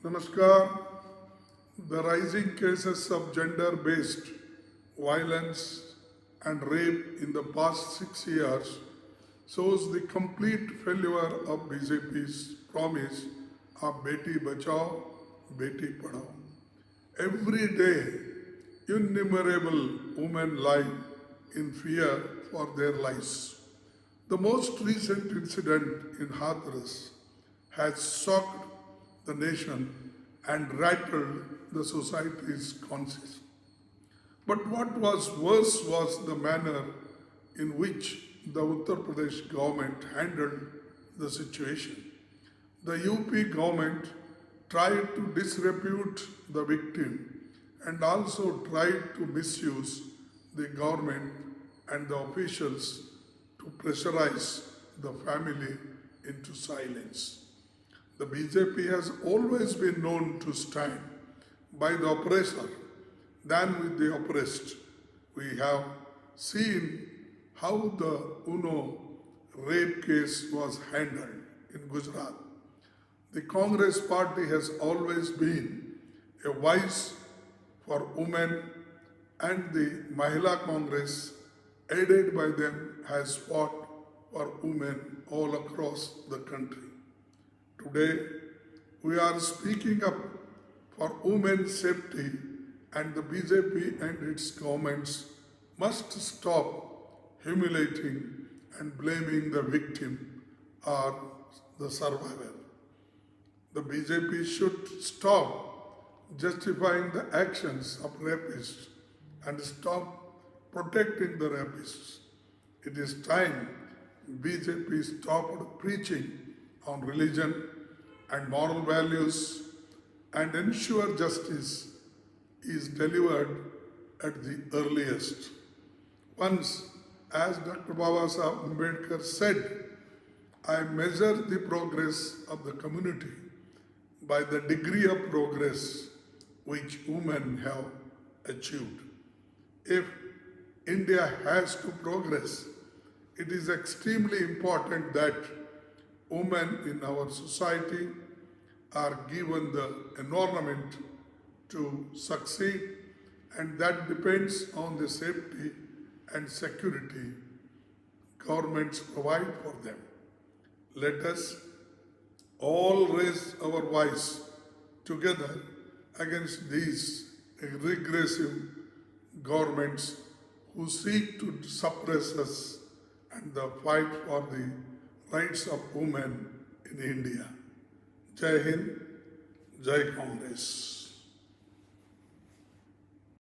Namaskar. The rising cases of gender-based violence and rape in the past 6 years shows the complete failure of BJP's promise of Beti Bachao, Beti Padhao. Every day, innumerable women lie in fear for their lives. The most recent incident in Hathras has shocked the nation and rattled the society's conscience. But what was worse was the manner in which the Uttar Pradesh government handled the situation. The UP government tried to disrepute the victim and also tried to misuse the government and the officials to pressurize the family into silence. The BJP has always been known to stand by the oppressor than with the oppressed. We have seen how the Uno rape case was handled in Gujarat. The Congress party has always been a voice for women, and the Mahila Congress, aided by them, has fought for women all across the country. Today, we are speaking up for women's safety, and the BJP and its governments must stop humiliating and blaming the victim or the survivor. The BJP should stop justifying the actions of rapists and stop protecting the rapists. It is time BJP stopped preaching on religion and moral values and ensure justice is delivered at the earliest. Once, as Dr. Babasaheb Ambedkar said, I measure the progress of the community by the degree of progress which women have achieved. If India has to progress, it is extremely important that women in our society are given the environment to succeed, and that depends on the safety and security governments provide for them. Let us all raise our voice together against these regressive governments who seek to suppress us and the fight for the rights of women in India. Jai Hind, Jai Congress.